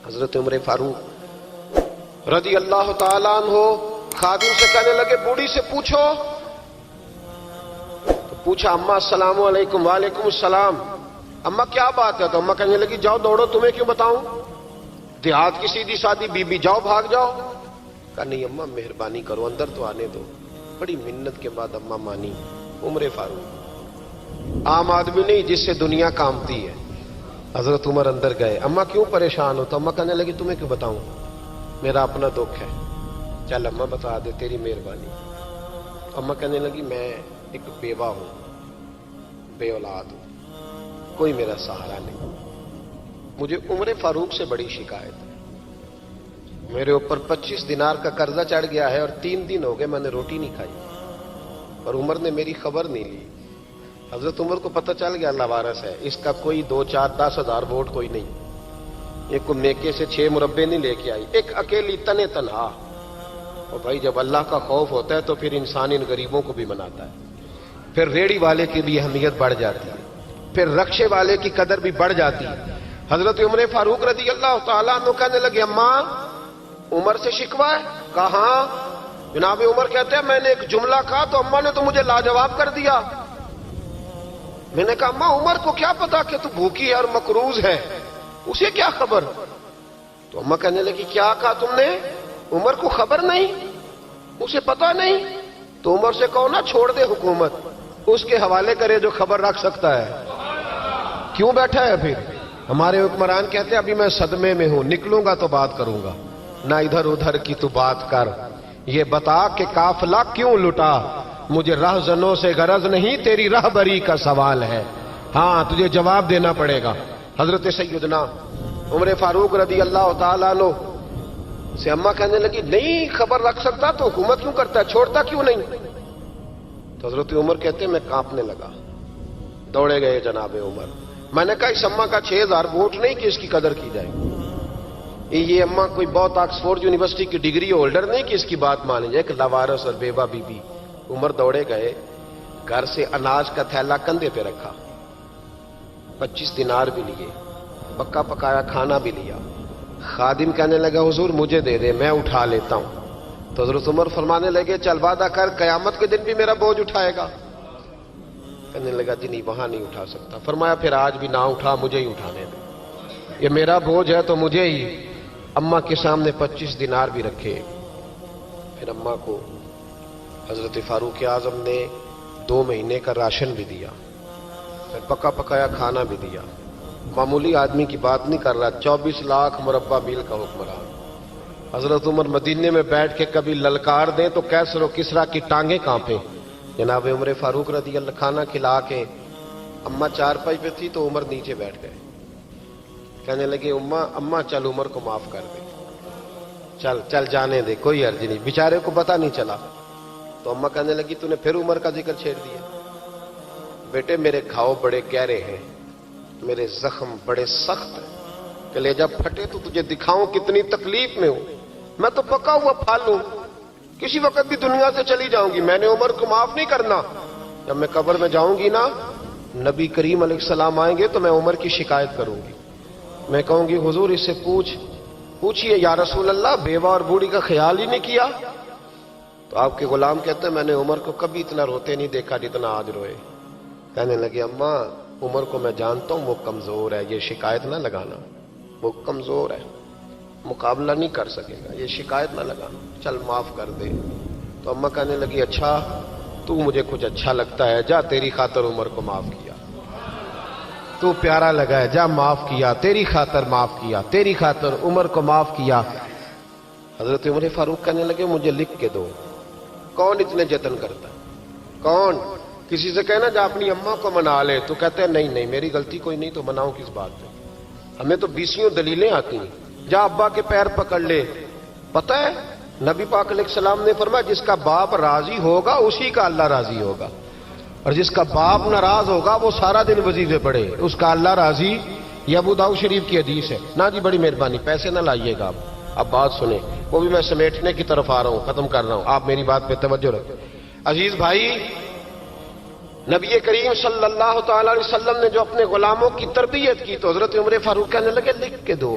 حضرت عمر فاروق رضی اللہ تعالیٰ عنہ خادم سے کہنے لگے بوڑھی سے پوچھو. تو پوچھا اماں السلام علیکم. وعلیکم السلام. اماں کیا بات ہے؟ تو اماں کہنے لگی جاؤ دوڑو, تمہیں کیوں بتاؤں, دیہات کی سیدھی سادی بی بی, جاؤ بھاگ جاؤ. کہا نہیں اماں مہربانی کرو اندر تو آنے دو. بڑی منت کے بعد اماں مانی. عمر فاروق عام آدمی نہیں جس سے دنیا کامتی ہے. حضرت عمر اندر گئے. اماں کیوں پریشان ہو؟ تو اماں کہنے لگی تمہیں کیوں بتاؤں, میرا اپنا دکھ ہے. چل اماں بتا دے, تیری مہربانی. اماں کہنے لگی میں ایک بیوہ ہوں, بے اولاد ہوں, کوئی میرا سہارا نہیں. مجھے عمر فاروق سے بڑی شکایت ہے. میرے اوپر 25 دینار کا قرضہ چڑھ گیا ہے اور 3 دن ہو گئے میں نے روٹی نہیں کھائی, اور عمر نے میری خبر نہیں لی. حضرت عمر کو پتہ چل گیا لوارث ہے, اس کا کوئی 2 4 10 ہزار ووٹ کوئی نہیں. ایک کو میکے سے 6 مربے نہیں لے کے آئی, ایک اکیلی تنے تنہا. اور بھائی جب اللہ کا خوف ہوتا ہے تو پھر انسان ان غریبوں کو بھی مناتا ہے. پھر ریڑی والے کی بھی اہمیت بڑھ جاتی ہے, پھر رکشے والے کی قدر بھی بڑھ جاتی ہے. حضرت عمر فاروق رضی اللہ تعالیٰ عنہ کہنے لگے اماں عمر سے شکوہ ہے؟ کہاں؟ جناب عمر کہتے ہیں میں نے ایک جملہ کہا تو اماں نے تو مجھے لاجواب کر دیا. میں نے کہا اماں عمر کو کیا پتا کہ تو بھوکی ہے اور مقروض ہے, اسے کیا خبر؟ تو اماں کہنے لگی کیا کہا تم نے؟ عمر کو خبر نہیں, اسے پتا نہیں؟ تو عمر سے کہو نا چھوڑ دے حکومت, اس کے حوالے کرے جو خبر رکھ سکتا ہے. کیوں بیٹھا ہے پھر؟ ہمارے حکمران کہتے ہیں ابھی میں صدمے میں ہوں, نکلوں گا تو بات کروں گا. نہ ادھر ادھر کی تو بات کر, یہ بتا کہ قافلہ کیوں لٹا. مجھے رہزنوں سے غرض نہیں, تیری رہبری کا سوال ہے. ہاں تجھے جواب دینا پڑے گا. حضرت سیدنا عمر فاروق رضی اللہ تعالیٰ عنہ سے اماں کہنے لگی نہیں خبر رکھ سکتا تو حکومت کیوں کرتا ہے, چھوڑتا کیوں نہیں؟ تو حضرت عمر کہتے ہیں میں کانپنے لگا. دوڑے گئے جناب عمر. میں نے کہا اس اماں کا 6000 ووٹ نہیں کہ اس کی قدر کی جائے. یہ اماں کوئی بہت آکسفورڈ یونیورسٹی کی ڈگری ہولڈر نہیں کہ اس کی بات مانی جائے. ایک لاوارث اور بیوہ بی بی. عمر دوڑے گئے, گھر سے اناج کا تھیلا کندھے پہ رکھا, 25 دینار بھی لیے, پکا پکایا کھانا بھی لیا. خادم کہنے لگا حضور مجھے دے دے میں اٹھا لیتا ہوں. تو حضرت عمر فرمانے لگے چل وعدہ کر قیامت کے دن بھی میرا بوجھ اٹھائے گا. کہنے لگا جی نہیں وہاں نہیں اٹھا سکتا. فرمایا پھر آج بھی نہ اٹھا, مجھے ہی اٹھانے دے, یہ میرا بوجھ ہے تو مجھے ہی. اماں کے سامنے 25 دینار بھی رکھے. پھر اماں کو حضرت فاروق اعظم نے 2 مہینے کا راشن بھی دیا, پھر پکا پکایا کھانا بھی دیا. معمولی آدمی کی بات نہیں کر رہا, 24 لاکھ مربع میل کا حکمران. حضرت عمر مدینے میں بیٹھ کے کبھی للکار دیں تو کیسر و کسرا کی ٹانگیں کانپیں. جناب عمر فاروق رضی اللہ کھانا کھلا کے اماں چارپائی پہ تھی تو عمر نیچے بیٹھ گئے. کہنے لگے اماں چل عمر کو معاف کر دے, چل چل جانے دے, کوئی عرض نہیں, بیچارے کو پتہ نہیں چلا. تو اماں کہنے لگی تو نے پھر عمر کا ذکر چھیڑ دیا. بیٹے میرے گھاؤ بڑے گہرے ہیں, میرے زخم بڑے سخت ہیں, کلیجہ پھٹے تو تجھے دکھاؤں کتنی تکلیف میں ہوں. میں تو پکا ہوا پھل ہوں, کسی وقت بھی دنیا سے چلی جاؤں گی. میں نے عمر کو معاف نہیں کرنا. جب میں قبر میں جاؤں گی نا, نبی کریم علیہ السلام آئیں گے تو میں عمر کی شکایت کروں گی. میں کہوں گی حضور اس سے پوچھئے یا رسول اللہ بیوہ اور بوڑھی کا خیال ہی نہیں کیا. تو آپ کے غلام کہتے ہیں میں نے عمر کو کبھی اتنا روتے نہیں دیکھا جتنا آج روئے. کہنے لگے اماں عمر کو میں جانتا ہوں وہ کمزور ہے, یہ شکایت نہ لگانا, وہ کمزور ہے, مقابلہ نہیں کر سکے گا, یہ شکایت نہ لگانا, چل معاف کر دے. تو اماں کہنے لگی اچھا تو مجھے کچھ اچھا لگتا ہے, جا تیری خاطر عمر کو معاف کیا, تو پیارا لگا ہے, جا معاف کیا, تیری خاطر معاف کیا, تیری خاطر عمر کو معاف کیا. حضرت عمر فاروق کہنے لگے مجھے لکھ کے دو. کون اتنے جتن کرتا ہے, کون؟ کسی سے کہنا جا اپنی اماں کو منا لے, تو کہتے ہیں نہیں میری غلطی کوئی نہیں تو مناؤں کس بات پہ, ہمیں تو 20 دلیلیں آتی ہیں. جا ابا کے پیر پکڑ لے. پتہ ہے نبی پاک علیہ السلام نے فرمایا جس کا باپ راضی ہوگا اسی کا اللہ راضی ہوگا, اور جس کا باپ ناراض ہوگا وہ سارا دن وظیفے پڑھے, اس کا اللہ راضی. یہ ابو داؤد شریف کی حدیث ہے. نہ جی بڑی مہربانی پیسے نہ لائیے گا. اب بات سنیں, وہ بھی میں سمیٹنے کی طرف آ رہا ہوں, ختم کر رہا ہوں, آپ میری بات پہ توجہ رکھیں. عزیز بھائی, نبی کریم صلی اللہ تعالی علیہ وسلم نے جو اپنے غلاموں کی تربیت کی تو حضرت عمر فاروق کہنے لگے لکھ کے دو.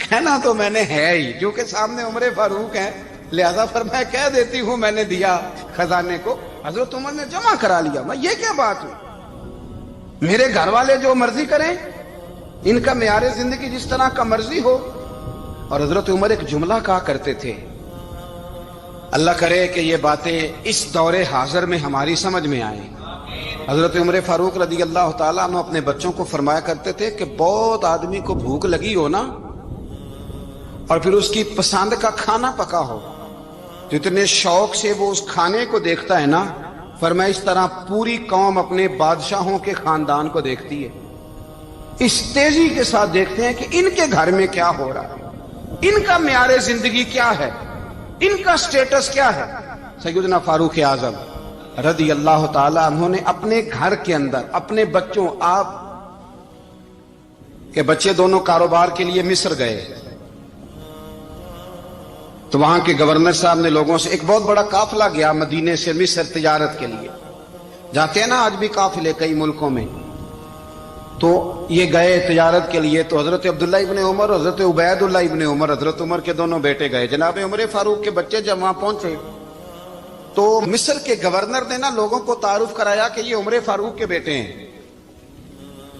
کہنا تو میں نے ہے ہی, کیونکہ سامنے عمر فاروق ہیں, لہذا پھر میں کہہ دیتی ہوں میں نے دیا خزانے کو. حضرت عمر نے جمع کرا لیا. میں یہ کیا بات ہوئی, میرے گھر والے جو مرضی کریں, ان کا معیار زندگی جس طرح کا مرضی ہو. اور حضرت عمر ایک جملہ کہا کرتے تھے, اللہ کرے کہ یہ باتیں اس دور حاضر میں ہماری سمجھ میں آئیں. حضرت عمر فاروق رضی اللہ تعالیٰ عنہ اپنے بچوں کو فرمایا کرتے تھے کہ بہت آدمی کو بھوک لگی ہو نا, اور پھر اس کی پسند کا کھانا پکا ہو, تو اتنے شوق سے وہ اس کھانے کو دیکھتا ہے نا, فرمایا اس طرح پوری قوم اپنے بادشاہوں کے خاندان کو دیکھتی ہے, اس تیزی کے ساتھ دیکھتے ہیں کہ ان کے گھر میں کیا ہو رہا ہے, ان کا معیار زندگی کیا ہے, ان کا سٹیٹس کیا ہے. سیدنا فاروق اعظم رضی اللہ تعالی عنہ نے اپنے گھر کے اندر اپنے بچوں, آپ کے بچے دونوں کاروبار کے لیے مصر گئے, تو وہاں کے گورنر صاحب نے لوگوں سے, ایک بہت بڑا قافلہ گیا مدینے سے مصر تجارت کے لیے, جاتے ہیں نا آج بھی قافلے کئی ملکوں میں, تو یہ گئے تجارت کے لیے. تو حضرت عبداللہ ابن عمر اور حضرت عبید اللہ ابن عمر, حضرت عمر کے دونوں بیٹے گئے. جناب عمر فاروق کے بچے جب وہاں پہنچے تو مصر کے گورنر نے نا لوگوں کو تعارف کرایا کہ یہ عمر فاروق کے بیٹے ہیں.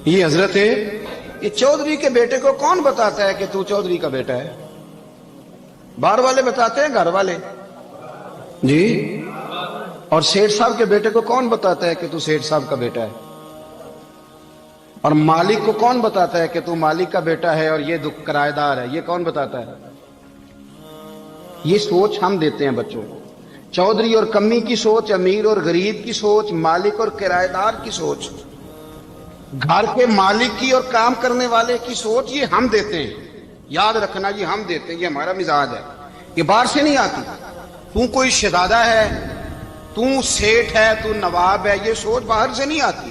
یہ حضرت, یہ چودھری کے بیٹے کو کون بتاتا ہے کہ تو چودھری کا بیٹا ہے؟ باہر والے بتاتے ہیں, گھر والے جی. اور سیٹھ صاحب کے بیٹے کو کون بتاتا ہے کہ تو سیٹھ صاحب کا بیٹا ہے؟ اور مالک کو کون بتاتا ہے کہ تو مالک کا بیٹا ہے اور یہ کرایہ دار ہے؟ یہ کون بتاتا ہے؟ یہ سوچ ہم دیتے ہیں بچوں کو. چودھری اور کمی کی سوچ, امیر اور غریب کی سوچ, مالک اور کرایہ دار کی سوچ, گھر کے مالک کی اور کام کرنے والے کی سوچ, یہ ہم دیتے ہیں. یاد رکھنا, یہ ہم دیتے ہیں, یہ ہمارا مزاج ہے, یہ باہر سے نہیں آتی. تو کوئی شہزادہ ہے, تو سیٹھ ہے, تو نواب ہے, یہ سوچ باہر سے نہیں آتی.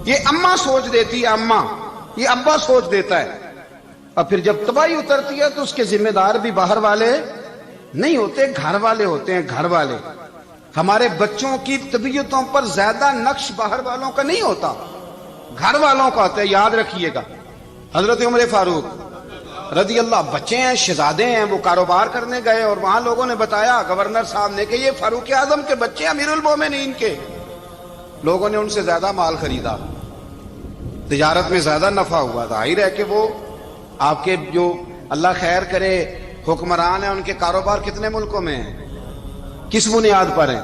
یہ اماں سوچ دیتی ہے, اماں, یہ ابا سوچ دیتا ہے. اور پھر جب تباہی اترتی ہے تو اس کے ذمہ دار بھی باہر والے نہیں ہوتے, گھر والے ہوتے ہیں, گھر والے. ہمارے بچوں کی طبیعتوں پر زیادہ نقش باہر والوں کا نہیں ہوتا, گھر والوں کا ہوتا ہے. یاد رکھیے گا. حضرت عمر فاروق رضی اللہ, بچے ہیں, شہزادے ہیں, وہ کاروبار کرنے گئے اور وہاں لوگوں نے بتایا گورنر صاحب نے کہ یہ فاروق اعظم کے بچے, امیر المومنین کے. لوگوں نے ان سے زیادہ مال خریدا, تجارت میں زیادہ نفع ہوا. ظاہر ہے کہ وہ آپ کے جو اللہ خیر کرے حکمران ہیں, ان کے کاروبار کتنے ملکوں میں ہیں, کس بنیاد پر ہیں؟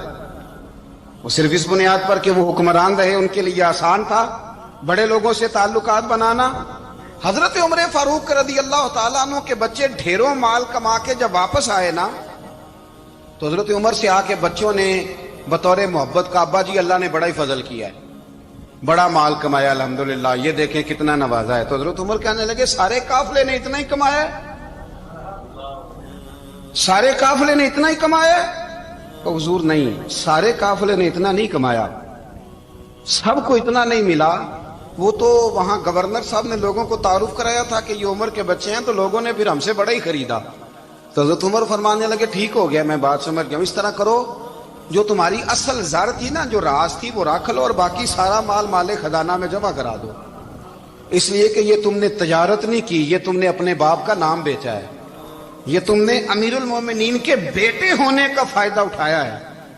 وہ صرف اس بنیاد پر کہ وہ حکمران رہے, ان کے لیے آسان تھا بڑے لوگوں سے تعلقات بنانا. حضرت عمر فاروق رضی اللہ تعالیٰ عنہ کے بچے ڈھیروں مال کما کے جب واپس آئے نا, تو حضرت عمر سے آ کے بچوں نے بطور محبت کا, ابا جی اللہ نے بڑا ہی فضل کیا ہے, بڑا مال کمایا الحمدللہ, یہ دیکھیں کتنا نوازا ہے. تو حضرت عمر کہنے لگے سارے قافلے نے اتنا ہی کمایا ہے, سارے قافلے نے اتنا ہی کمایا ہے؟ تو حضور نہیں, سارے قافلے نے اتنا نہیں کمایا, سب کو اتنا نہیں ملا. وہ تو وہاں گورنر صاحب نے لوگوں کو تعارف کرایا تھا کہ یہ عمر کے بچے ہیں, تو لوگوں نے پھر ہم سے بڑا ہی خریدا. تو حضرت عمر فرمانے لگے ٹھیک ہو گیا, میں بات سمجھ گیا, اس طرح کرو جو تمہاری اصل زر تھی نا, جو راز تھی, وہ رکھ لو اور باقی سارا مال مال خزانہ میں جمع کرا دو. اس لیے کہ یہ تم نے تجارت نہیں کی, یہ تم نے اپنے باپ کا نام بیچا ہے, یہ تم نے امیر المومنین کے بیٹے ہونے کا فائدہ اٹھایا ہے.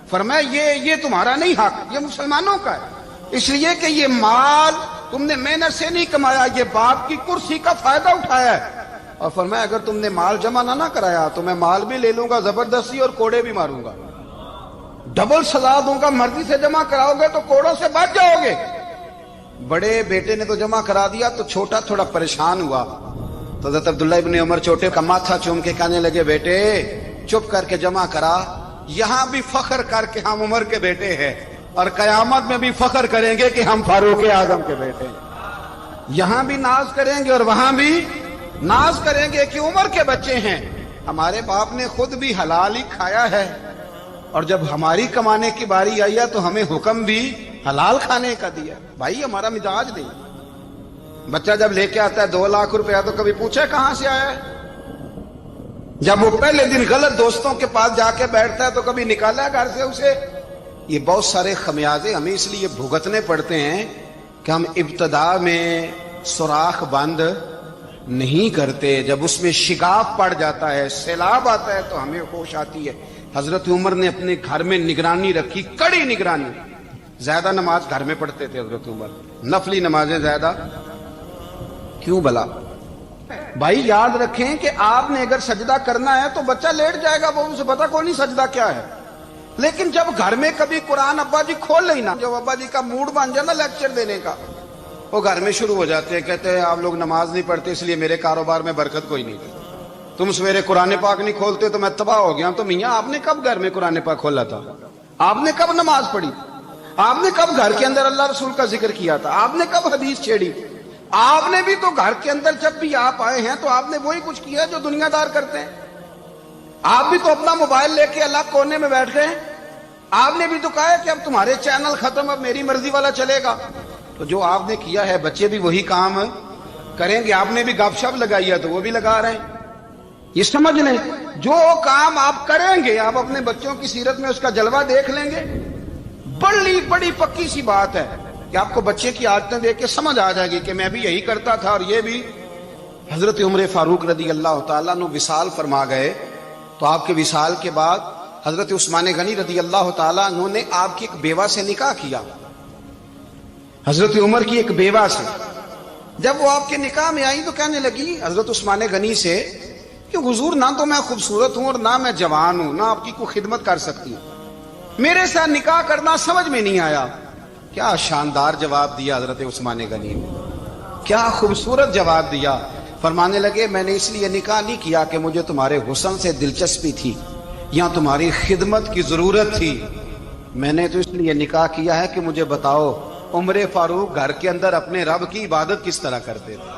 فرمایا یہ تمہارا نہیں حق, یہ مسلمانوں کا ہے, اس لیے کہ یہ مال تم نے محنت سے نہیں کمایا, یہ باپ کی کرسی کا فائدہ اٹھایا ہے. اور فرمایا اگر تم نے مال جمع نہ کرایا تو میں مال بھی لے لوں گا زبردستی اور کوڑے بھی ماروں گا, ڈبل سزا دوں گا. مرضی سے جمع کراؤ گے تو کوڑوں سے بچ جاؤ گے. بڑے بیٹے نے تو جمع کرا دیا, تو چھوٹا تھوڑا پریشان ہوا. تو حضرت عبداللہ ابن عمر چھوٹے کا ماتھا چوم کے کہنے لگے بیٹے چپ کر کے جمع کرا, یہاں بھی فخر کر کے ہم عمر کے بیٹے ہیں, اور قیامت میں بھی فخر کریں گے کہ ہم فاروق اعظم کے بیٹے ہیں. یہاں بھی ناز کریں گے اور وہاں بھی ناز کریں گے کہ عمر کے بچے ہیں. ہمارے باپ نے خود بھی حلال ہی کھایا ہے, اور جب ہماری کمانے کی باری آئی ہے تو ہمیں حکم بھی حلال کھانے کا دیا. بھائی ہمارا مزاج نہیں. بچہ جب لے کے آتا ہے 2 لاکھ روپیہ تو کبھی پوچھے کہاں سے آیا ہے؟ جب وہ پہلے دن غلط دوستوں کے پاس جا کے بیٹھتا ہے تو کبھی نکالا ہے گھر سے اسے؟ یہ بہت سارے خمیازے ہمیں اس لیے بھگتنے پڑتے ہیں کہ ہم ابتدا میں سوراخ بند نہیں کرتے، جب اس میں شگاف پڑ جاتا ہے، سیلاب آتا ہے تو ہمیں ہوش آتی ہے۔ حضرت عمر نے اپنے گھر میں نگرانی رکھی، کڑی نگرانی۔ زیادہ نماز گھر میں پڑھتے تھے حضرت عمر، نفلی نمازیں زیادہ کیوں بلا؟ بھائی یاد رکھیں کہ آپ نے اگر سجدہ کرنا ہے تو بچہ لیٹ جائے گا، وہ اسے پتا کوئی نہیں سجدہ کیا ہے۔ لیکن جب گھر میں کبھی قرآن ابا جی کھول لیں نا، جب ابا جی کا موڈ بن جائے نا لیکچر دینے کا، وہ گھر میں شروع ہو جاتے ہیں، کہتے ہیں آپ لوگ نماز نہیں پڑھتے اس لیے میرے کاروبار میں برکت کوئی نہیں تھی، تم سویرے قرآن پاک نہیں کھولتے تو میں تباہ ہو گیا۔ تو میاں آپ نے کب گھر میں قرآن پاک کھولا تھا؟ آپ نے کب نماز پڑھی؟ آپ نے کب گھر کے اندر اللہ رسول کا ذکر کیا تھا؟ آپ نے کب حدیث چھیڑی؟ آپ نے بھی تو گھر کے اندر جب بھی آپ آئے ہیں تو آپ نے وہی کچھ کیا جو دنیا دار کرتے ہیں۔ آپ بھی تو اپنا موبائل لے کے الگ کونے میں بیٹھ گئے۔ آپ نے بھی تو کہا ہے کہ اب تمہارے چینل ختم، اب میری مرضی والا چلے گا۔ تو جو آپ نے کیا ہے بچے بھی وہی کام کریں گے۔ آپ نے بھی گپ شپ لگائی ہے تو وہ بھی لگا رہے ہیں۔ یہ سمجھ لیں، جو کام آپ کریں گے آپ اپنے بچوں کی سیرت میں اس کا جلوہ دیکھ لیں گے۔ بڑی پکی سی بات ہے کہ آپ کو بچے کی عادتیں دیکھ کے سمجھ آ جائے گی کہ میں بھی یہی کرتا تھا اور یہ بھی۔ حضرت عمر فاروق رضی اللہ تعالیٰ عنہ وصال فرما گئے تو آپ کے وصال کے بعد حضرت عثمان غنی رضی اللہ تعالیٰ عنہ نے آپ کی ایک بیوہ سے نکاح کیا، حضرت عمر کی ایک بیوہ سے۔ جب وہ آپ کے نکاح میں آئی تو کہنے لگی حضرت عثمان غنی سے کہ حضور نہ تو میں خوبصورت ہوں اور نہ میں جوان ہوں، نہ آپ کی کوئی خدمت کر سکتی ہوں، میرے ساتھ نکاح کرنا سمجھ میں نہیں آیا۔ کیا شاندار جواب دیا حضرت عثمان غنی نے، کیا خوبصورت جواب دیا۔ فرمانے لگے میں نے اس لیے نکاح نہیں کیا کہ مجھے تمہارے حسن سے دلچسپی تھی یا تمہاری خدمت کی ضرورت تھی، میں نے تو اس لیے نکاح کیا ہے کہ مجھے بتاؤ عمر فاروق گھر کے اندر اپنے رب کی عبادت کس طرح کرتے تھے،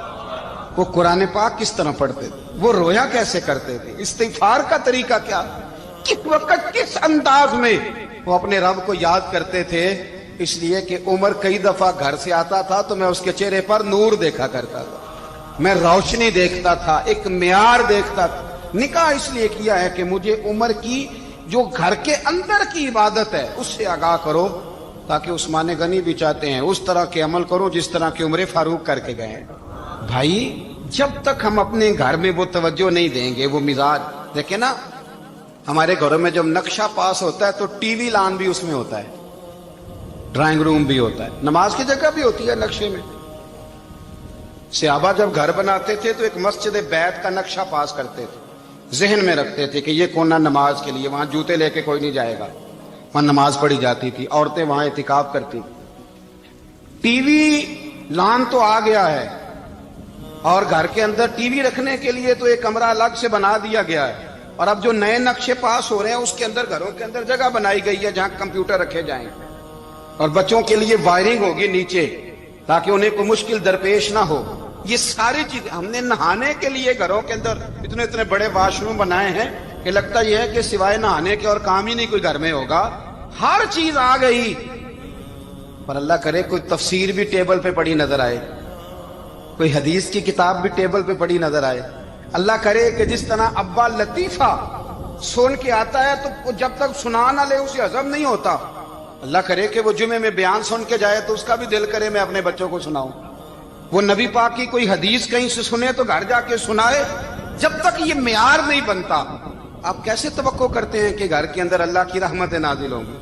وہ قرآن پاک کس طرح پڑھتے تھے، وہ رویا کیسے کرتے تھے، استغفار کا طریقہ کیا، کس وقت کس انداز میں وہ اپنے رب کو یاد کرتے تھے۔ اس لیے کہ عمر کئی دفعہ گھر سے آتا تھا تو میں اس کے چہرے پر نور دیکھا کرتا تھا، میں روشنی دیکھتا تھا، ایک معیار دیکھتا تھا۔ نکاح اس لیے کیا ہے کہ مجھے عمر کی جو گھر کے اندر کی عبادت ہے اس سے آگاہ کرو، تاکہ عثمان غنی بھی چاہتے ہیں اس طرح کے عمل کرو جس طرح کے عمر فاروق کر کے گئے۔ بھائی جب تک ہم اپنے گھر میں وہ توجہ نہیں دیں گے، وہ مزاج دیکھیں نا، ہمارے گھروں میں جب نقشہ پاس ہوتا ہے تو ٹی وی لان بھی اس میں ہوتا ہے، ڈرائنگ روم بھی ہوتا ہے، نماز کی جگہ بھی ہوتی ہے نقشے میں۔ صحابہ جب گھر بناتے تھے تو ایک مسجد بیت کا نقشہ پاس کرتے تھے، ذہن میں رکھتے تھے کہ یہ کونا نماز کے لیے، وہاں جوتے لے کے کوئی نہیں جائے گا، وہاں نماز پڑھی جاتی تھی، عورتیں وہاں اعتکاف کرتی۔ ٹی وی لان تو آ گیا ہے اور گھر کے اندر ٹی وی رکھنے کے لیے تو ایک کمرہ الگ سے بنا دیا گیا ہے، اور اب جو نئے نقشے پاس ہو رہے ہیں اس کے اندر گھروں کے اندر جگہ بنائی گئی ہے جہاں کمپیوٹر رکھے جائیں، اور بچوں کے لیے وائرنگ ہوگی نیچے تاکہ انہیں کوئی مشکل درپیش نہ ہو۔ یہ ساری چیز ہم نے نہانے کے لیے گھروں کے اندر اتنے بڑے واش روم بنائے ہیں کہ لگتا یہ ہے کہ سوائے نہانے کے اور کام ہی نہیں کوئی گھر میں ہوگا۔ ہر چیز آ گئی، پر اللہ کرے کوئی تفسیر بھی ٹیبل پہ پڑی نظر آئے، کوئی حدیث کی کتاب بھی ٹیبل پہ پڑی نظر آئے۔ اللہ کرے کہ جس طرح ابا لطیفہ سن کے آتا ہے تو جب تک سنا نہ لے اسے ہضم نہیں ہوتا، اللہ کرے کہ وہ جمعے میں بیان سن کے جائے تو اس کا بھی دل کرے میں اپنے بچوں کو سناؤں۔ وہ نبی پاک کی کوئی حدیث کہیں سے سنے تو گھر جا کے سنائے۔ جب تک یہ معیار نہیں بنتا آپ کیسے توقع کرتے ہیں کہ گھر کے اندر اللہ کی رحمتیں نازل ہوں گی؟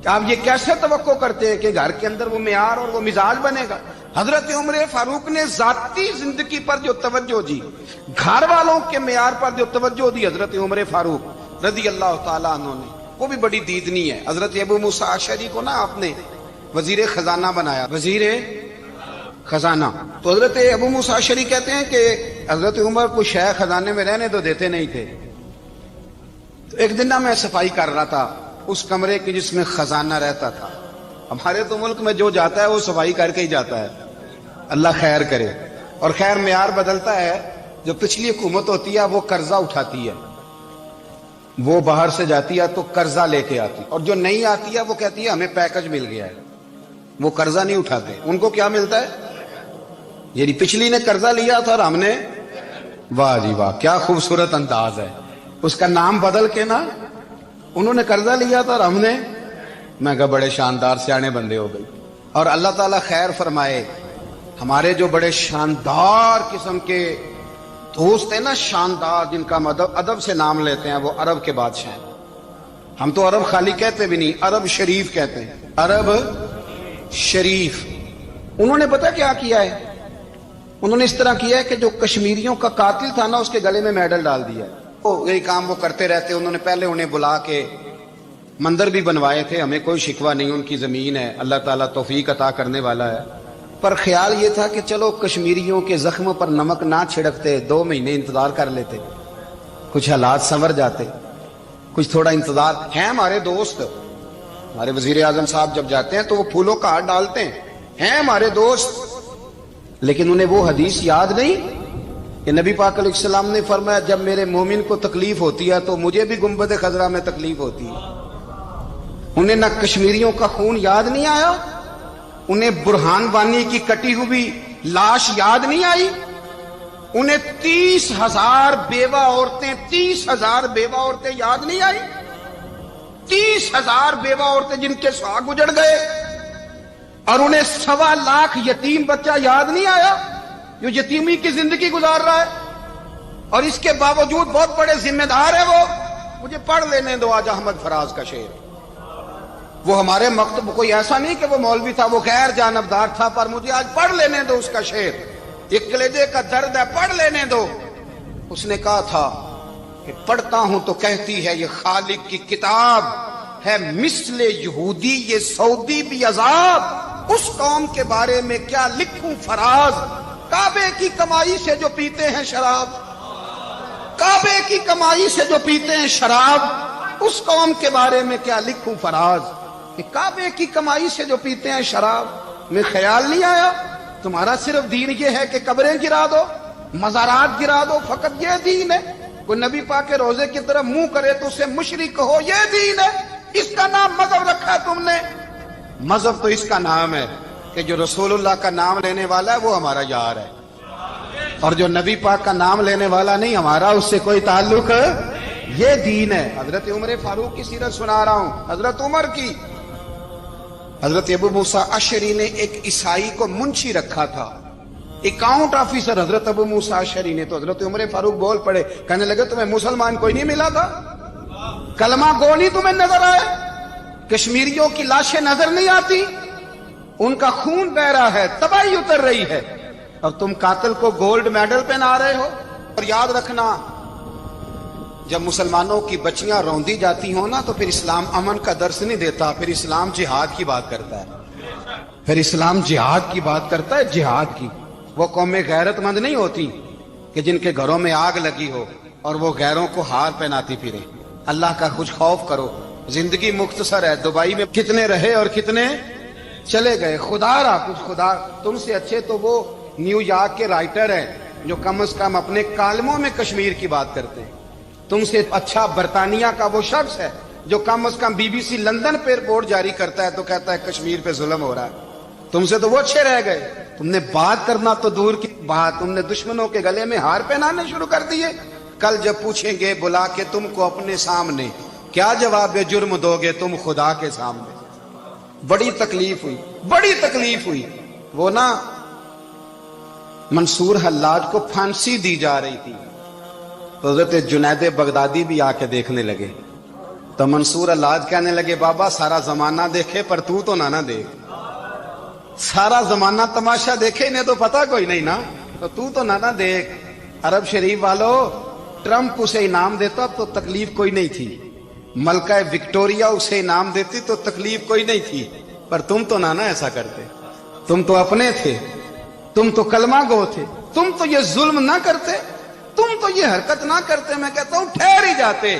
آپ یہ کیسے توقع کرتے ہیں کہ گھر کے اندر وہ معیار اور وہ مزاج بنے گا؟ حضرت عمر فاروق نے ذاتی زندگی پر جو توجہ دی، گھر والوں کے معیار پر جو توجہ دی حضرت عمر فاروق رضی اللہ تعالیٰ عنہ نے، وہ بھی بڑی دیدنی ہے۔ حضرت ابو موسیٰ اشعری کو نا آپ نے وزیر خزانہ بنایا، وزیر خزانہ۔ تو حضرت ابو موسیٰ اشعری کہتے ہیں کہ حضرت عمر کو شیخ خزانے میں رہنے تو دیتے نہیں تھے۔ تو ایک دن میں صفائی کر رہا تھا اس کمرے کی جس میں خزانہ رہتا تھا۔ ہمارے تو ملک میں جو جاتا ہے وہ صفائی کر کے ہی جاتا ہے، اللہ خیر کرے۔ اور خیر معیار بدلتا ہے، جو پچھلی حکومت ہوتی ہے وہ قرضہ اٹھاتی ہے، وہ باہر سے جاتی ہے تو قرضہ لے کے آتی، اور جو نہیں آتی ہے وہ کہتی ہے ہمیں پیکج مل گیا ہے، وہ قرضہ نہیں اٹھاتے۔ ان کو کیا ملتا ہے؟ یعنی پچھلی نے قرضہ لیا تھا اور ہم نے، واہ جی واہ کیا خوبصورت انداز ہے، اس کا نام بدل کے نا، انہوں نے قرضہ لیا تھا اور ہم نے، میں کہا بڑے شاندار سیانے بندے ہو گئی۔ اور اللہ تعالیٰ خیر فرمائے، ہمارے جو بڑے شاندار قسم کے دوست ہیں نا، شاندار، جن کا ادب سے نام لیتے ہیں، وہ عرب کے بادشاہ ہیں۔ ہم تو عرب خالی کہتے بھی نہیں، عرب شریف کہتے ہیں، عرب شریف۔ انہوں نے پتہ کیا کیا ہے؟ انہوں نے اس طرح کیا ہے کہ جو کشمیریوں کا قاتل تھا نا، اس کے گلے میں میڈل ڈال دیا ہے۔ یہی کام وہ کرتے رہتے۔ انہوں نے پہلے انہیں بلا کے مندر بھی بنوائے تھے، ہمیں کوئی شکوہ نہیں، ان کی زمین ہے، اللہ تعالیٰ توفیق عطا کرنے والا ہے، پر خیال یہ تھا کہ چلو کشمیریوں کے زخموں پر نمک نہ چھڑکتے، 2 مہینے انتظار کر لیتے، کچھ حالات سنور جاتے، کچھ تھوڑا انتظار۔ ہیں ہمارے دوست، ہمارے وزیر اعظم صاحب جب جاتے ہیں تو وہ پھولوں کا ہار ڈالتے ہیں ہمارے دوست، لیکن انہیں وہ حدیث یاد نہیں کہ نبی پاک علیہ السلام نے فرمایا جب میرے مومن کو تکلیف ہوتی ہے تو مجھے بھی گنبد خضرا میں تکلیف ہوتی ہے۔ انہیں نہ کشمیریوں کا خون یاد نہیں آیا، انہیں برہان وانی کی کٹی ہوئی لاش یاد نہیں آئی، انہیں 30,000 بیوہ عورتیں 30,000 بیوہ عورتیں یاد نہیں آئی، 30,000 بیوہ عورتیں جن کے سواگ اجڑ گئے، اور انہیں 1.25 لاکھ یتیم بچہ یاد نہیں آیا جو یتیمی کی زندگی گزار رہا ہے، اور اس کے باوجود بہت بڑے ذمہ دار ہے وہ۔ مجھے پڑھ لینے دو آج احمد فراز کا شعر۔ وہ ہمارے مکتب کوئی ایسا نہیں کہ وہ مولوی تھا، وہ غیر جانبدار تھا، پر مجھے آج پڑھ لینے دو اس کا شعر، ایک کلیجے کا درد ہے، پڑھ لینے دو۔ اس نے کہا تھا کہ پڑھتا ہوں تو کہتی ہے یہ خالق کی کتاب ہے، مثل یہودی یہ سعودی بھی عذاب، اس قوم کے بارے میں کیا لکھوں فراز، کعبے کی کمائی سے جو پیتے ہیں شراب، کعبے کی کمائی سے جو پیتے ہیں شراب، اس قوم کے بارے میں کیا لکھوں فراز، کہ کعبے کی کمائی سے جو پیتے ہیں شراب۔ میں خیال نہیں آیا تمہارا صرف دین یہ ہے کہ قبریں گرا دو، مزارات گرا دو، فقط یہ دین ہے؟ کوئی نبی پاک کے روزے کی طرف منہ کرے تو اسے مشرک کہو، یہ دین ہے؟ اس کا نام مذہب رکھا تم نے؟ مذہب تو اس کا نام ہے کہ جو رسول اللہ کا نام لینے والا ہے وہ ہمارا یار ہے، اور جو نبی پاک کا نام لینے والا نہیں، ہمارا اس سے کوئی تعلق، یہ دین ہے۔ حضرت عمر فاروق کی سیرت سنا رہا ہوں، حضرت عمر کی۔ حضرت ابو موسیٰ اشعری نے ایک عیسائی کو منشی رکھا تھا، اکاؤنٹ آفیسر حضرت ابو موسیٰ اشعری نے۔ تو حضرت عمر فاروق بول پڑے، کہنے لگے تمہیں مسلمان کوئی نہیں ملا تھا؟ کلمہ گو نہیں تمہیں نظر آئے؟ کشمیریوں کی لاشیں نظر نہیں آتی؟ ان کا خون بہ رہا ہے، تباہی اتر رہی ہے، اور تم قاتل کو گولڈ میڈل پہنا رہے ہو؟ اور یاد رکھنا، جب مسلمانوں کی بچیاں روندی جاتی ہوں نا تو پھر اسلام امن کا درس نہیں دیتا، پھر اسلام جہاد کی بات کرتا ہے، پھر اسلام جہاد کی بات کرتا ہے، جہاد کی۔ وہ قومیں غیرت مند نہیں ہوتی کہ جن کے گھروں میں آگ لگی ہو اور وہ غیروں کو ہار پہناتی پھرے۔ اللہ کا کچھ خوف کرو، زندگی مختصر ہے، دبئی میں کتنے رہے اور کتنے چلے گئے، خدا را کچھ خدا۔ تم سے اچھے تو وہ نیو یارک کے رائٹر ہیں جو کم از کم اپنے کالموں میں کشمیر کی بات کرتے ہیں، تم سے اچھا برطانیہ کا وہ شخص ہے جو کم از کم BBC لندن پہ رپورٹ جاری کرتا ہے تو کہتا ہے کشمیر پہ ظلم ہو رہا ہے۔ تم سے تو وہ اچھے رہ گئے، تم نے بات کرنا تو دور کی بات، تم نے دشمنوں کے گلے میں ہار پہنانے شروع کر دیے۔ کل جب پوچھیں گے بلا کے تم کو اپنے سامنے، کیا جواب جرم دو گے تم خدا کے سامنے؟ بڑی تکلیف ہوئی، بڑی تکلیف ہوئی۔ وہ نا منصور حلاج کو پھانسی دی جا رہی تھی، تو حضرت جنید بغدادی بھی آ کے دیکھنے لگے، تو منصور حلاج کہنے لگے بابا سارا زمانہ دیکھے پر تو نہ دیکھ، سارا زمانہ تماشا دیکھے انہیں تو پتہ کوئی نہیں نا، تو نہ دیکھ۔ عرب شریف والو، ٹرمپ اسے انعام دیتا تو تکلیف کوئی نہیں تھی، ملکہ وکٹوریا اسے انعام دیتی تو تکلیف کوئی نہیں تھی، پر تم تو نہ ایسا کرتے، تم تو اپنے تھے، تم تو کلمہ گو تھے، تم تو یہ ظلم نہ کرتے، تم تو یہ حرکت نہ کرتے۔ میں کہتا ہوں ٹھہر ہی جاتے،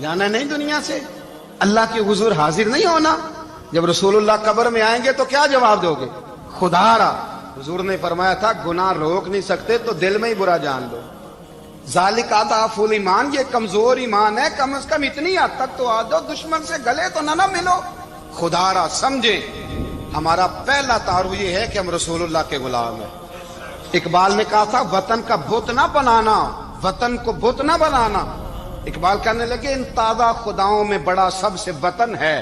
جانا نہیں دنیا سے، اللہ کے حضور حاضر نہیں ہونا۔ جب رسول اللہ قبر میں آئیں گے تو کیا جواب دو گے؟ خدا را، حضور نے فرمایا تھا گناہ روک نہیں سکتے تو دل میں ہی برا جان لو، ذالک اضعف الایمان، یہ کمزور ایمان ہے، کم از کم اتنی حد تک تو آ جاؤ، دشمن سے گلے تو نہ ملو۔ خدا را سمجھیں، ہمارا پہلا تعارف یہ ہے کہ ہم رسول اللہ کے غلام ہیں۔ اقبال نے کہا تھا وطن کا بت نہ بنانا، وطن کو بت نہ بنانا۔ اقبال کہنے لگے ان تازہ خداؤں میں بڑا سب سے وطن ہے،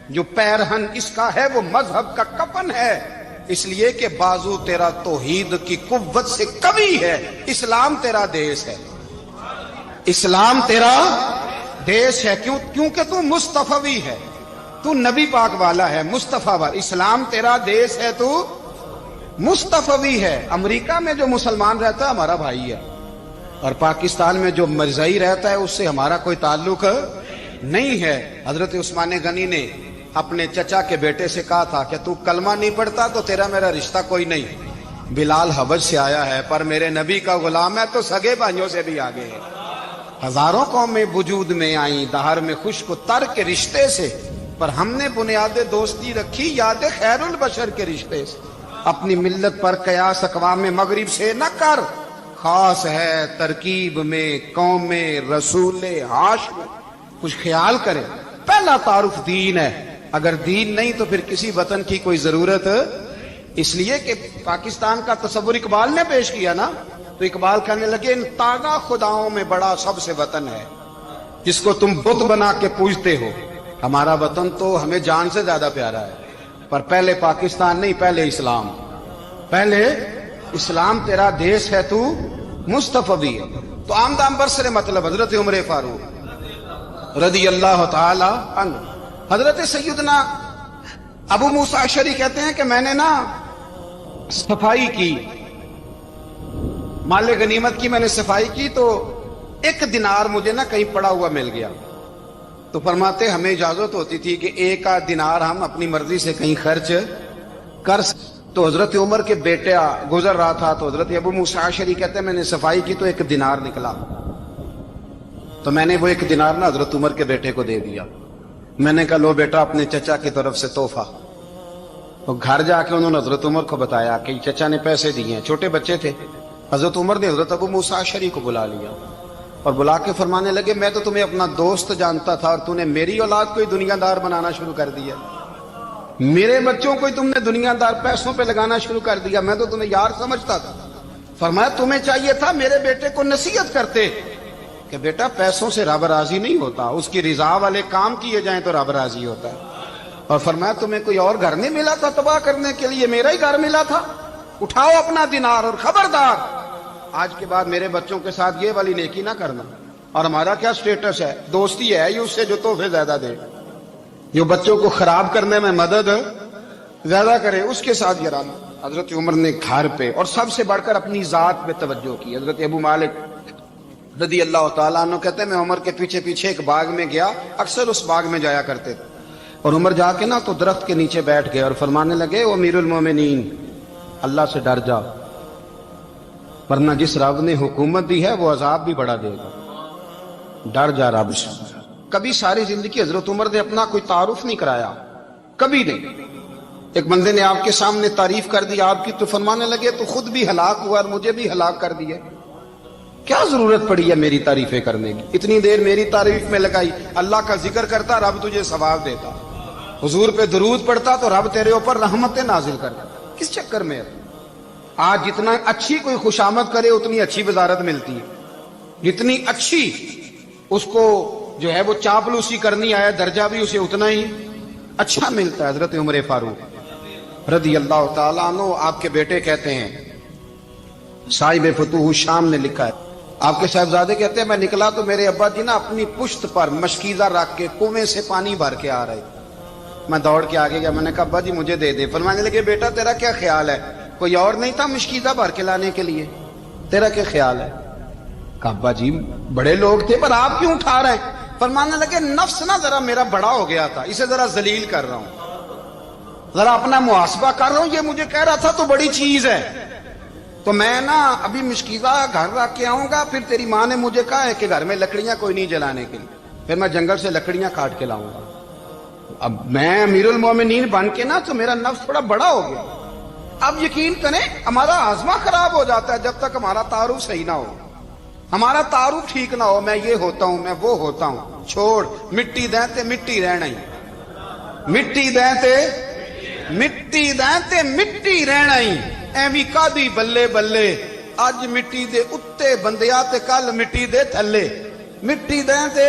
جو پیرہن اس کا ہے وہ مذہب کا کفن ہے، اس لیے کہ بازو تیرا توحید کی قوت سے قوی ہے۔ اسلام تیرا دیس ہے، اسلام تیرا دیس ہے، کیونکہ تو مصطفی ہے، تو نبی پاک والا ہے، مصطفیٰ والا۔ اسلام تیرا دیس ہے، تو مصطفی ہے۔ امریکہ میں جو مسلمان رہتا ہے ہمارا بھائی ہے، اور پاکستان میں جو مرزائی رہتا ہے اس سے ہمارا کوئی تعلق نہیں ہے۔ حضرت عثمان غنی نے اپنے چچا کے بیٹے سے کہا تھا کہ تو کلمہ نہیں پڑھتا تو تیرا میرا رشتہ کوئی نہیں۔ بلال حبش سے آیا ہے پر میرے نبی کا غلام ہے تو سگے بھائیوں سے بھی آگے ہے۔ ہزاروں قومیں وجود میں آئیں دہر میں خشک و تر کے رشتے سے، پر ہم نے بنیاد دوستی رکھی یاد خیر البشر کے رشتے سے۔ اپنی ملت پر قیاس اقوام مغرب سے نہ کر، خاص ہے ترکیب میں قوم رسول ہاشم۔ کچھ خیال کرے، پہلا تعارف دین ہے، اگر دین نہیں تو پھر کسی وطن کی کوئی ضرورت۔ اس لیے کہ پاکستان کا تصور اقبال نے پیش کیا نا، تو اقبال کہنے لگے ان تازہ خداؤں میں بڑا سب سے وطن ہے جس کو تم بت بنا کے پوجتے ہو۔ ہمارا وطن تو ہمیں جان سے زیادہ پیارا ہے، پر پہلے پاکستان نہیں، پہلے اسلام، پہلے اسلام تیرا دیس ہے، تو مصطفی ہے۔ تو آمدام برسر مطلب حضرت عمر فاروق رضی اللہ تعالی عنہ۔ حضرت سیدنا ابو موسیٰ اشعری کہتے ہیں کہ میں نے نا صفائی کی، مال غنیمت کی میں نے صفائی کی، تو ایک دینار مجھے نا کہیں پڑا ہوا مل گیا، تو فرماتے ہمیں اجازت ہوتی تھی کہ ایک آدھ دینار ہم اپنی مرضی سے کہیں خرچ کر سکتے۔ تو حضرت عمر کے بیٹے گزر رہا تھا، تو حضرت ابو موسیٰ اشعری کہتے ہیں میں نے صفائی کی تو ایک دینار نکلا، تو میں نے وہ ایک دینار نا حضرت عمر کے بیٹے کو دے دیا۔ میں نے کہا لو بیٹا اپنے چچا کی طرف سے تحفہ۔ تو گھر جا کے انہوں نے حضرت عمر کو بتایا کہ چچا نے پیسے دیے ہیں، چھوٹے بچے تھے۔ حضرت عمر نے حضرت ابو موسیٰ اشعری کو بلا لیا اور بلا کے فرمانے لگے میں تو تمہیں اپنا دوست جانتا تھا اور تو نے میری اولاد کو ہی دنیا دار بنانا شروع کر دیا، میرے بچوں کو ہی تم نے دنیا دار پیسوں پہ لگانا شروع کر دیا، میں تو تمہیں یار سمجھتا تھا۔ فرمایا تمہیں چاہیے تھا میرے بیٹے کو نصیحت کرتے کہ بیٹا پیسوں سے رب راضی نہیں ہوتا، اس کی رضا والے کام کیے جائیں تو رب راضی ہوتا ہے۔ اور فرمایا تمہیں کوئی اور گھر نہیں ملا تھا تباہ کرنے کے لیے، میرا ہی گھر ملا تھا، اٹھاؤ اپنا دینار اور خبردار آج کے بعد میرے بچوں کے ساتھ یہ والی نیکی نہ کرنا۔ اور ہمارا کیا سٹیٹس ہے، دوستی ہے یہ اس سے جو تحفے زیادہ دے، جو بچوں کو خراب کرنے میں مدد زیادہ کرے اس کے ساتھ گرانا۔ حضرت عمر نے گھر پہ اور سب سے بڑھ کر اپنی ذات پہ توجہ کی۔ حضرت ابو مالک رضی اللہ تعالیٰ عنہ کہتے ہیں میں عمر کے پیچھے پیچھے ایک باغ میں گیا، اکثر اس باغ میں جایا کرتے تھے، اور عمر جا کے نا تو درخت کے نیچے بیٹھ گئے اور فرمانے لگے او امیر المومنین اللہ سے ڈر جا، ورنہ جس رب نے حکومت دی ہے وہ عذاب بھی بڑا دے گا، ڈر جا رب سے۔ کبھی ساری زندگی حضرت عمر نے اپنا کوئی تعارف نہیں کرایا، کبھی نہیں۔ ایک بندے نے آپ کے سامنے تعریف کر دی آپ کی تو فرمانے لگے تو خود بھی ہلاک ہوا اور مجھے بھی ہلاک کر دیا، کیا ضرورت پڑی ہے میری تعریفیں کرنے کی، اتنی دیر میری تعریف میں لگائی، اللہ کا ذکر کرتا رب تجھے ثواب دیتا، حضور پہ درود پڑھتا تو رب تیرے اوپر رحمتیں نازل کرتا، کس چکر میں ہے؟ آج جتنا اچھی کوئی خوشامد کرے اتنی اچھی وزارت ملتی ہے، جتنی اچھی اس کو جو ہے وہ چاپلوسی کرنی آیا درجہ بھی اسے اتنا ہی اچھا ملتا ہے۔ حضرت عمر فاروق رضی اللہ تعالیٰ عنہ آپ کے بیٹے کہتے ہیں، صاحب فتوح شام نے لکھا ہے، آپ کے صاحبزادے کہتے ہیں میں نکلا تو میرے ابا جی نا اپنی پشت پر مشکیزہ رکھ کے کنویں سے پانی بھر کے آ رہے، میں دوڑ کے آگے گیا، میں نے کہا ابا جی مجھے دے دے۔ فرمانے لگے بیٹا تیرا کیا خیال ہے، کوئی اور نہیں تھا مشکیزہ بھر کے لانے کے لیے، تیرا کیا خیال ہے؟ کہا ابا جی بڑے لوگ تھے پر آپ کیوں اٹھا رہے ہیں؟ فرمانے لگے نفس نا ذرا میرا بڑا ہو گیا تھا، اسے ذرا ذلیل کر رہا ہوں، ذرا اپنا محاسبہ کر رہا ہوں، یہ مجھے کہہ رہا تھا تو بڑی چیز ہے، تو میں نا ابھی مشکیزہ گھر رکھ کے آؤں گا، پھر تیری ماں نے مجھے کہا ہے کہ گھر میں لکڑیاں کوئی نہیں جلانے کے لیے، پھر میں جنگل سے لکڑیاں کاٹ کے لاؤں گا۔ اب میں امیر المومنین بن کے نا تو میرا نفس تھوڑا بڑا ہو گیا۔ اب یقین کریں ہمارا ہاضمہ خراب ہو جاتا ہے جب تک ہمارا تعارف صحیح نہ ہو، ہمارا تعارف ٹھیک نہ ہو، میں یہ ہوتا ہوں میں وہ ہوتا ہوں، چھوڑ مٹی دیں تے مٹی رہنا ہی، مٹی دیں تے مٹی دیں تے مٹی رہنا ہی، ایویں کادی بلے بلے اج مٹی دے اتے بندیا تے کل مٹی دے تھلے، مٹی دیں تے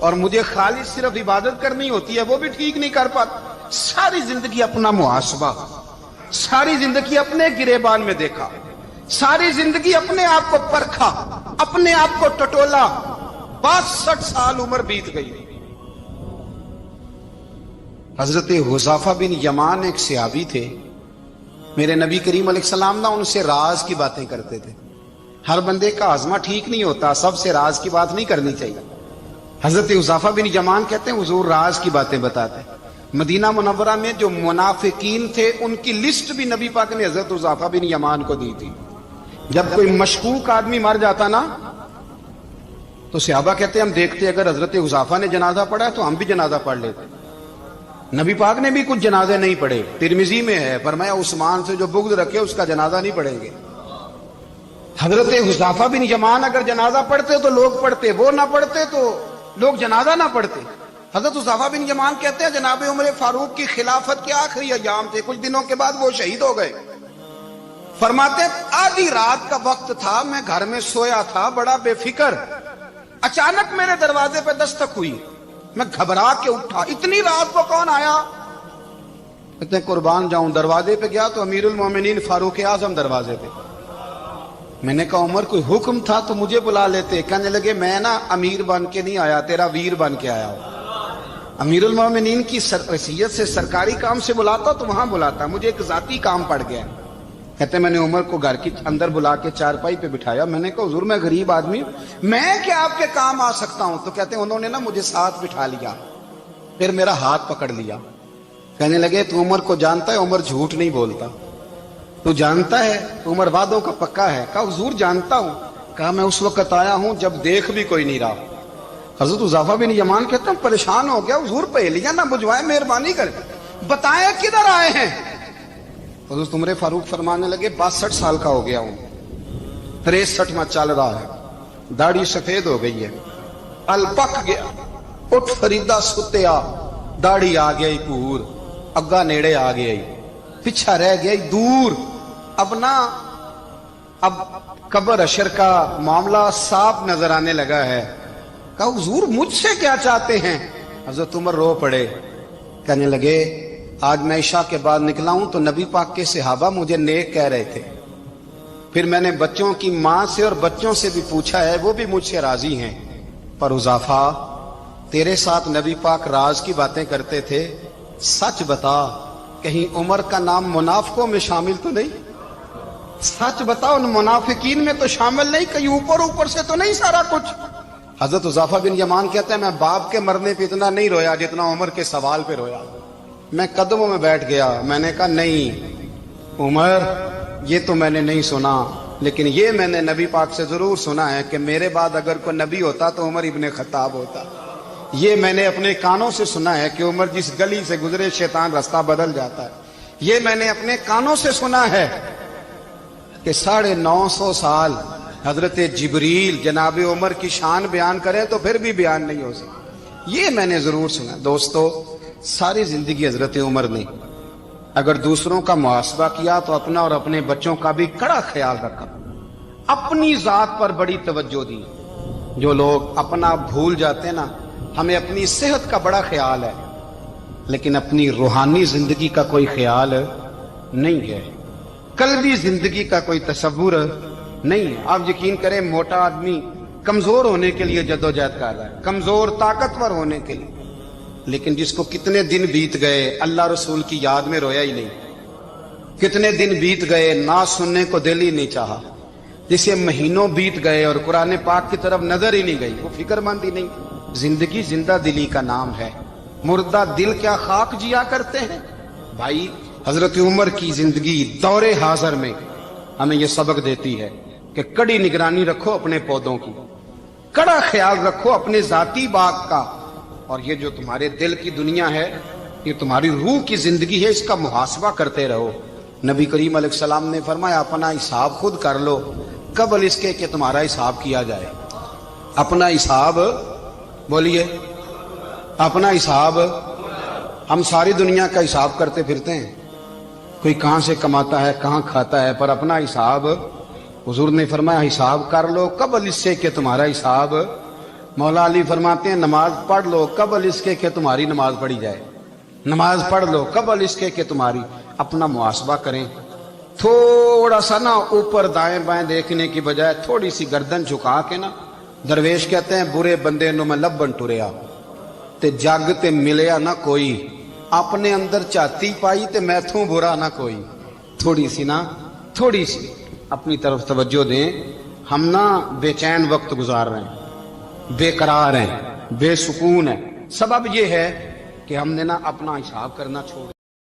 اور مجھے خالص صرف عبادت کرنی ہوتی ہے وہ بھی ٹھیک نہیں کر پاتا. ساری زندگی اپنا محاسبہ، ساری زندگی اپنے گریبان میں دیکھا، ساری زندگی اپنے آپ کو پرکھا، اپنے آپ کو ٹٹولا. 62 سال عمر بیت گئی. حضرت حذیفہ بن یمان ایک صحابی تھے. میرے نبی کریم علیہ السلام نا ان سے راز کی باتیں کرتے تھے. ہر بندے کا ہاضمہ ٹھیک نہیں ہوتا، سب سے راز کی بات نہیں کرنی چاہیے. حضرت حذیفہ بن یمان کہتے ہیں حضور راز کی باتیں بتاتے. مدینہ منورہ میں جو منافقین تھے ان کی لسٹ بھی نبی پاک نے حضرت حذیفہ بن یمان کو دی تھی. جب کوئی مشکوک آدمی مر جاتا نا تو صحابہ کہتے ہیں ہم دیکھتے اگر حضرت حذیفہ نے جنازہ پڑھا تو ہم بھی جنازہ پڑھ لیتے. نبی پاک نے بھی کچھ جنازے نہیں پڑھے. ترمذی میں ہے فرمایا عثمان سے جو بغض رکھے اس کا جنازہ نہیں پڑھیں گے. حضرت حذیفہ بن یمان اگر جنازہ پڑھتے تو لوگ پڑھتے، وہ نہ پڑھتے تو لوگ جنازہ نہ پڑھتے. حضرت حذیفہ بن یمان کہتے ہیں جناب عمر فاروق کی خلافت کے آخری ایام تھے، کچھ دنوں کے بعد وہ شہید ہو گئے. فرماتے آدھی رات کا وقت تھا، میں گھر میں سویا تھا بڑا بے فکر، اچانک میرے دروازے پہ دستک ہوئی، میں گھبرا کے اٹھا. اتنی رات کو کون آیا؟ کہتے ہیں قربان جاؤں دروازے پہ گیا تو امیر المومنین فاروق اعظم دروازے پہ. میں نے کہا عمر کوئی حکم تھا تو مجھے بلا لیتے. کہنے لگے میں نا امیر بن کے نہیں آیا، تیرا ویر بن کے آیا ہوں. امیر المومنین کی حیثیت سے سرکاری کام سے بلاتا تو وہاں بلاتا، مجھے ایک ذاتی کام پڑ گیا. کہتے ہیں میں نے عمر کو گھر کی اندر بلا کے چارپائی پہ بٹھایا. میں نے کہا حضور میں غریب آدمی ہوں، میں کیا آپ کے کام آ سکتا ہوں؟ تو کہتے ہیں انہوں نے نا مجھے ساتھ بٹھا لیا، پھر میرا ہاتھ پکڑ لیا. کہنے لگے تو عمر کو جانتا ہے؟ عمر جھوٹ نہیں بولتا. تو جانتا ہے؟ عمر وعدوں کا پکا ہے. کہا حضور جانتا ہوں. کہا میں اس وقت آیا ہوں جب دیکھ بھی کوئی نہیں رہا. حضرت حذیفہ بن یمان کہتے ہیں پریشان ہو گیا، حضور پہلیاں نہ بجھوائے، مہربانی کریں بتائیں کدھر آئے ہیں. حضرت عمر فاروق فرمانے لگے 62 سال کا ہو گیا ہوں، 63 میں چل رہا ہے، داڑھی سفید ہو گئی ہے، ال پک گیا، اٹھ فریدہ ستیا، داڑھی آ گئی پور، اگا نیڑے آ گئی، پیچھا رہ گئی دور. اب قبر اشر کا معاملہ صاف نظر آنے لگا ہے. کہا حضور مجھ سے کیا چاہتے ہیں؟ حضرت عمر رو پڑے. کہنے لگے آج میں عشاء کے بعد نکلا ہوں تو نبی پاک کے صحابہ مجھے نیک کہہ رہے تھے، پھر میں نے بچوں کی ماں سے اور بچوں سے بھی پوچھا ہے، وہ بھی مجھ سے راضی ہیں. پر حذیفہ تیرے ساتھ نبی پاک راز کی باتیں کرتے تھے، سچ بتا کہیں عمر کا نام منافقوں میں شامل تو نہیں؟ سچ بتا ان منافقین میں تو شامل نہیں، کہیں اوپر سے تو نہیں سارا کچھ؟ حضرت حذیفہ بن یمان کہتے ہیں میں باپ کے مرنے پہ اتنا نہیں رویا جتنا عمر کے سوال پہ رویا. میں قدموں میں بیٹھ گیا. میں نے کہا نہیں عمر یہ تو میں نے نہیں سنا، لیکن یہ میں نے نبی پاک سے ضرور سنا ہے کہ میرے بعد اگر کوئی نبی ہوتا تو عمر ابن خطاب ہوتا. یہ میں نے اپنے کانوں سے سنا ہے کہ عمر جس گلی سے گزرے شیطان رستہ بدل جاتا ہے. یہ میں نے اپنے کانوں سے سنا ہے کہ 950 سال حضرت جبریل جناب عمر کی شان بیان کریں تو پھر بھی بیان نہیں ہو سکتا. یہ میں نے ضرور سنا. دوستو ساری زندگی حضرت عمر نے اگر دوسروں کا محاسبہ کیا تو اپنا اور اپنے بچوں کا بھی کڑا خیال رکھا. اپنی ذات پر بڑی توجہ دی. جو لوگ اپنا بھول جاتے ہیں نا، ہمیں اپنی صحت کا بڑا خیال ہے لیکن اپنی روحانی زندگی کا کوئی خیال نہیں ہے، قلبی زندگی کا کوئی تصور نہیں ہے. آپ یقین کریں موٹا آدمی کمزور ہونے کے لیے جدوجہد کر رہا ہے، کمزور طاقتور ہونے کے لیے، لیکن جس کو کتنے دن بیت گئے اللہ رسول کی یاد میں رویا ہی نہیں، کتنے دن بیت گئے نہ سننے کو دل ہی نہیں چاہا، جسے مہینوں بیت گئے اور قرآن پاک کی طرف نظر ہی نہیں گئی، وہ فکر مند ہی نہیں. زندگی زندہ دلی کا نام ہے، مردہ دل کیا خاک جیا کرتے ہیں. بھائی حضرت عمر کی زندگی دور حاضر میں ہمیں یہ سبق دیتی ہے کہ کڑی نگرانی رکھو اپنے پودوں کی، کڑا خیال رکھو اپنے ذاتی باغ کا، اور یہ جو تمہارے دل کی دنیا ہے یہ تمہاری روح کی زندگی ہے، اس کا محاسبہ کرتے رہو. نبی کریم علیہ السلام نے فرمایا اپنا حساب خود کر لو قبل اس کے کہ تمہارا حساب کیا جائے. اپنا حساب بولیے، اپنا حساب. ہم ساری دنیا کا حساب کرتے پھرتے ہیں، کوئی کہاں سے کماتا ہے کہاں کھاتا ہے، پر اپنا حساب حضور نے فرمایا حساب کر لو قبل اس سے کہ تمہارا حساب مولا علی فرماتے ہیں نماز پڑھ لو قبل اس کے کہ تمہاری نماز پڑھی جائے، نماز پڑھ لو قبل اس کے کہ تمہاری، اپنا محاسبہ کریں، تھوڑا سا نا اوپر دائیں بائیں دیکھنے کی بجائے تھوڑی سی گردن جھکا کے نا، درویش کہتے ہیں برے بندے نو میں لبن ٹریا تے جگ تے ملیا نہ کوئی، اپنے اندر چاتی پائی تے میتھوں برا نہ کوئی، تھوڑی سی نا تھوڑی سی اپنی طرف توجہ دیں۔ ہم نا بے چین وقت گزار رہے ہیں، بے قرار ہیں، بے سکون ہیں، سبب یہ ہے کہ ہم نے نا اپنا حساب کرنا چھوڑ